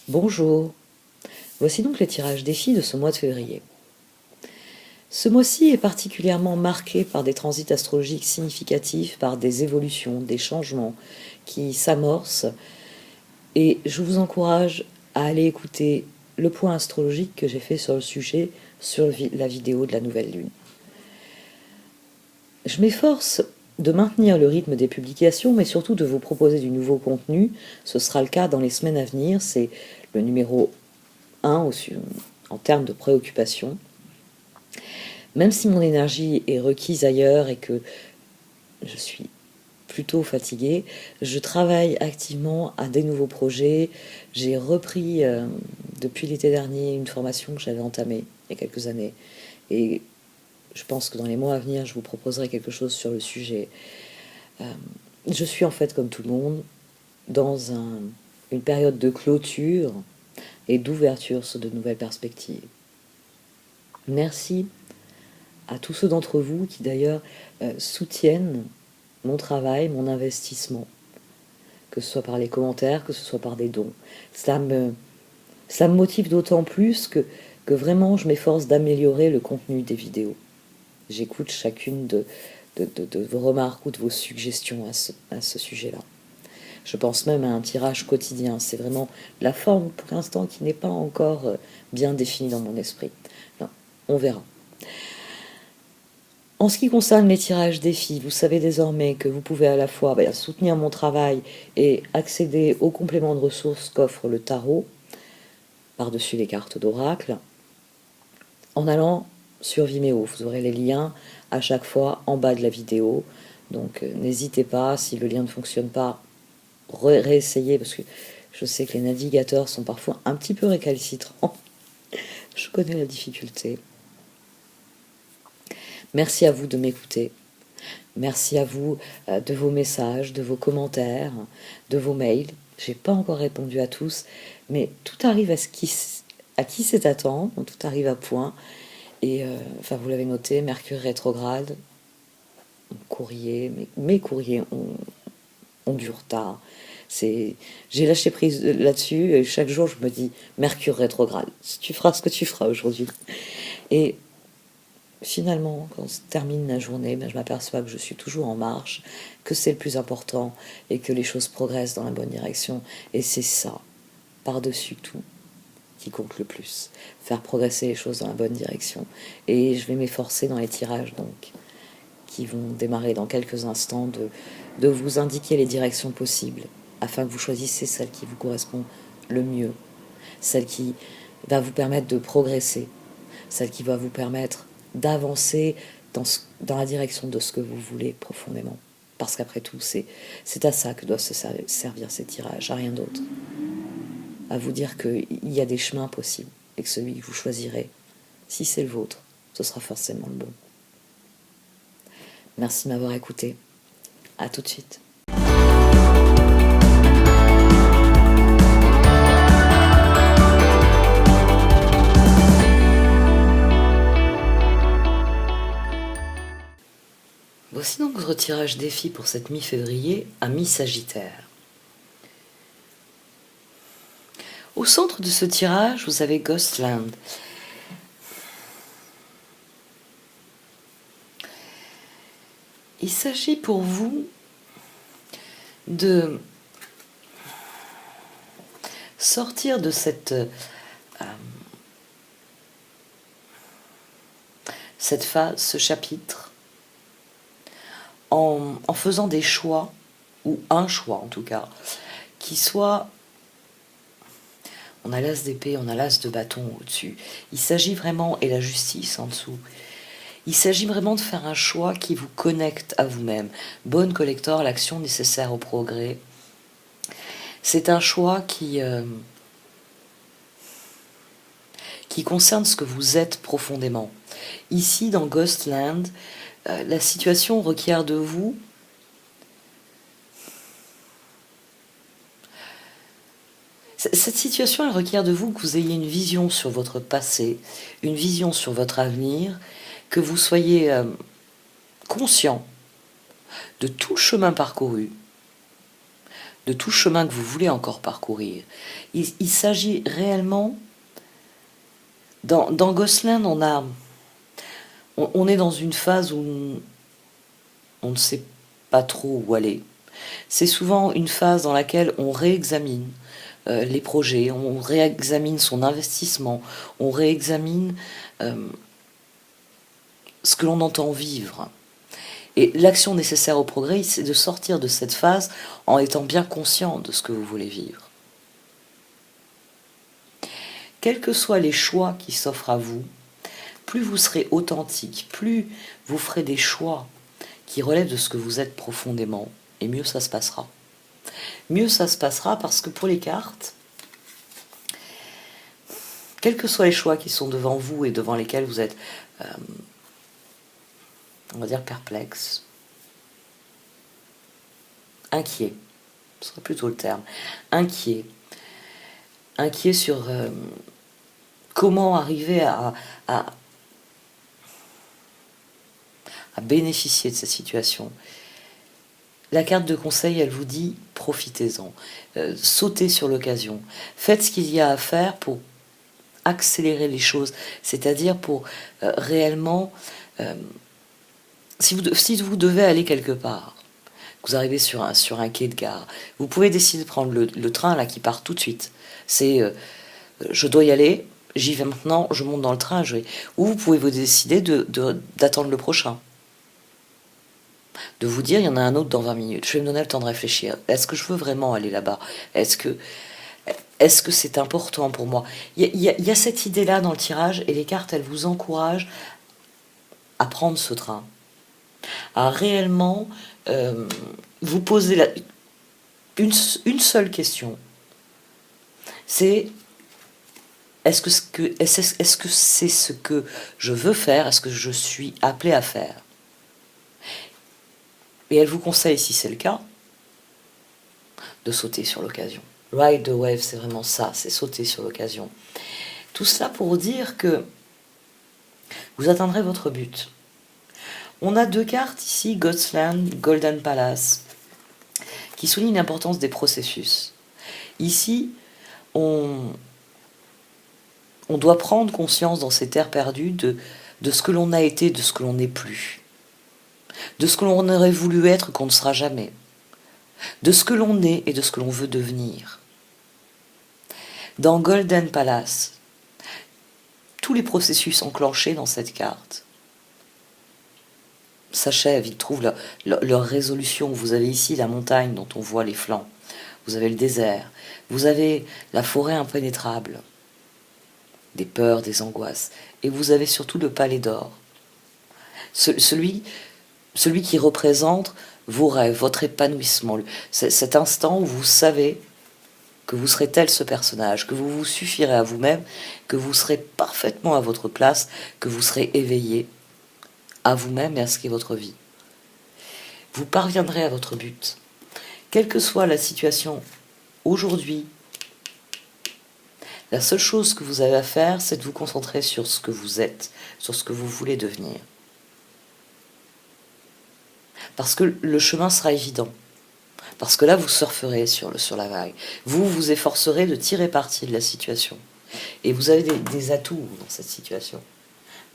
Bonjour, voici donc les tirages défis de ce mois de février. Ce mois-ci est particulièrement marqué par des transits astrologiques significatifs, par des évolutions, des changements qui s'amorcent, et je vous encourage à aller écouter le point astrologique que j'ai fait sur le sujet sur la vidéo de la nouvelle lune. Je m'efforce de maintenir le rythme des publications, mais surtout de vous proposer du nouveau contenu. Ce sera le cas dans les semaines à venir, c'est le numéro 1 en termes de préoccupation. Même si mon énergie est requise ailleurs et que je suis plutôt fatiguée, je travaille activement à des nouveaux projets. J'ai repris depuis l'été dernier une formation que j'avais entamée il y a quelques années. Et je pense que dans les mois à venir, je vous proposerai quelque chose sur le sujet. Je suis en fait, comme tout le monde, dans une période de clôture et d'ouverture sur de nouvelles perspectives. Merci à tous ceux d'entre vous qui d'ailleurs soutiennent mon travail, mon investissement, que ce soit par les commentaires, que ce soit par des dons. Ça me motive d'autant plus que vraiment je m'efforce d'améliorer le contenu des vidéos. J'écoute chacune de vos remarques ou de vos suggestions à ce sujet-là. Je pense même à un tirage quotidien. C'est vraiment la forme pour l'instant qui n'est pas encore bien définie dans mon esprit. Non, on verra. En ce qui concerne les tirages défis, vous savez désormais que vous pouvez à la fois soutenir mon travail et accéder aux compléments de ressources qu'offre le tarot, par-dessus les cartes d'oracle, en allant sur Vimeo. Vous aurez les liens à chaque fois en bas de la vidéo. Donc n'hésitez pas, si le lien ne fonctionne pas, réessayez, parce que je sais que les navigateurs sont parfois un petit peu récalcitrants. Je connais la difficulté. Merci à vous de m'écouter. Merci à vous de vos messages, de vos commentaires, de vos mails. J'ai pas encore répondu à tous, mais tout arrive à qui c'est à temps, tout arrive à point. Et vous l'avez noté, Mercure rétrograde, mes courriers ont du retard. J'ai lâché prise là-dessus, et chaque jour je me dis Mercure rétrograde. Tu feras ce que tu feras aujourd'hui. Et finalement, quand se termine la journée, je m'aperçois que je suis toujours en marche, que c'est le plus important et que les choses progressent dans la bonne direction. Et c'est ça, par-dessus tout, qui compte le plus. Faire progresser les choses dans la bonne direction. Et je vais m'efforcer dans les tirages, donc, qui vont démarrer dans quelques instants, de vous indiquer les directions possibles, afin que vous choisissiez celle qui vous correspond le mieux, celle qui va vous permettre de progresser, celle qui va vous permettre d'avancer dans la direction de ce que vous voulez profondément. Parce qu'après tout, c'est à ça que doivent se servir ces tirages, à rien d'autre. À vous dire qu'il y a des chemins possibles, et que celui que vous choisirez, si c'est le vôtre, ce sera forcément le bon. Merci de m'avoir écouté. À tout de suite. Voici donc votre tirage défi pour cette mi-février à mi-sagittaire. Au centre de ce tirage, vous avez Ghostland. Il s'agit pour vous de sortir de cette phase, ce chapitre, en faisant des choix, ou un choix en tout cas, qui soit... On a l'as d'épée, on a l'as de bâton au-dessus. Il s'agit vraiment, et la justice en dessous, il s'agit vraiment de faire un choix qui vous connecte à vous-même. Bonne collector, l'action nécessaire au progrès. C'est un choix qui concerne ce que vous êtes profondément. Ici, dans Ghostland, la situation requiert de vous cette situation, elle requiert de vous que vous ayez une vision sur votre passé, une vision sur votre avenir, que vous soyez conscient de tout le chemin parcouru, de tout chemin que vous voulez encore parcourir. Il s'agit réellement... Dans Gosselin, on est dans une phase où on ne sait pas trop où aller. C'est souvent une phase dans laquelle on réexamine les projets, on réexamine son investissement, on réexamine ce que l'on entend vivre. Et l'action nécessaire au progrès, c'est de sortir de cette phase en étant bien conscient de ce que vous voulez vivre. Quels que soient les choix qui s'offrent à vous, plus vous serez authentique, plus vous ferez des choix qui relèvent de ce que vous êtes profondément, et mieux ça se passera. Mieux ça se passera parce que pour les cartes, quels que soient les choix qui sont devant vous et devant lesquels vous êtes, on va dire, perplexe, inquiet, ce serait plutôt le terme, inquiet sur comment arriver à bénéficier de cette situation. La carte de conseil, elle vous dit, profitez-en, sautez sur l'occasion, faites ce qu'il y a à faire pour accélérer les choses, c'est-à-dire pour réellement, si vous devez aller quelque part, vous arrivez sur un quai de gare, vous pouvez décider de prendre le train là qui part tout de suite. C'est je dois y aller, j'y vais maintenant, je monte dans le train, ou vous pouvez vous décider d'attendre le prochain. De vous dire, il y en a un autre dans 20 minutes, je vais me donner le temps de réfléchir. Est-ce que je veux vraiment aller là-bas? Est-ce que c'est important pour moi? Il y a cette idée-là dans le tirage, et les cartes, elles vous encouragent à prendre ce train, à réellement vous poser une seule question. C'est est-ce que c'est ce que je veux faire? Est-ce que je suis appelé à faire? Et elle vous conseille, si c'est le cas, de sauter sur l'occasion. Ride the wave, c'est vraiment ça, c'est sauter sur l'occasion. Tout cela pour dire que vous atteindrez votre but. On a deux cartes ici, God's Land, Golden Palace, qui soulignent l'importance des processus. Ici, on doit prendre conscience dans ces terres perdues de ce que l'on a été, de ce que l'on n'est plus, de ce que l'on aurait voulu être qu'on ne sera jamais, de ce que l'on est et de ce que l'on veut devenir. Dans Golden Palace, tous les processus enclenchés dans cette carte s'achèvent, ils trouvent leur résolution. Vous avez ici la montagne dont on voit les flancs, vous avez le désert, vous avez la forêt impénétrable, des peurs, des angoisses, et vous avez surtout le palais d'or, celui qui représente vos rêves, votre épanouissement, cet instant où vous savez que vous serez tel ce personnage, que vous vous suffirez à vous-même, que vous serez parfaitement à votre place, que vous serez éveillé à vous-même et à ce qu'est votre vie. Vous parviendrez à votre but. Quelle que soit la situation aujourd'hui, la seule chose que vous avez à faire, c'est de vous concentrer sur ce que vous êtes, sur ce que vous voulez devenir. Parce que le chemin sera évident. Parce que là, vous surferez sur la vague. Vous vous efforcerez de tirer parti de la situation. Et vous avez des atouts dans cette situation,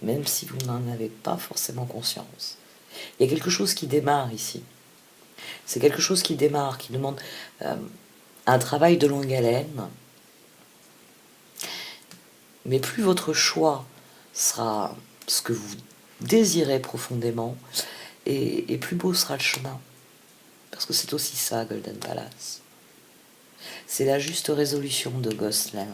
même si vous n'en avez pas forcément conscience. Il y a quelque chose qui démarre ici. C'est quelque chose qui démarre, qui demande un travail de longue haleine. Mais plus votre choix sera ce que vous désirez profondément, et plus beau sera le chemin. Parce que c'est aussi ça, Golden Palace. C'est la juste résolution de Ghostlands.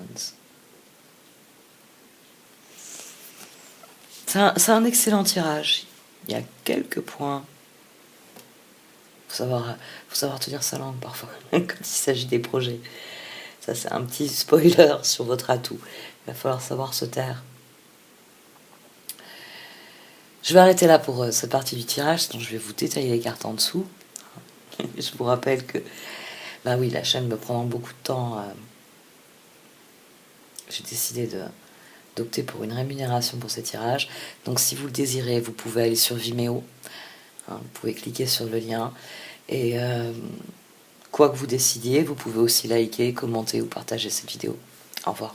C'est un excellent tirage. Il y a quelques points. Faut savoir tenir sa langue parfois, quand il s'agit des projets. Ça, c'est un petit spoiler sur votre atout. Il va falloir savoir se taire. Je vais arrêter là pour cette partie du tirage, sinon je vais vous détailler les cartes en dessous. Je vous rappelle que, bah oui, la chaîne me prend beaucoup de temps. J'ai décidé d'opter pour une rémunération pour ces tirages. Donc si vous le désirez, vous pouvez aller sur Vimeo. Vous pouvez cliquer sur le lien et Quoi que vous décidiez, vous pouvez aussi liker, commenter ou partager cette vidéo. Au revoir.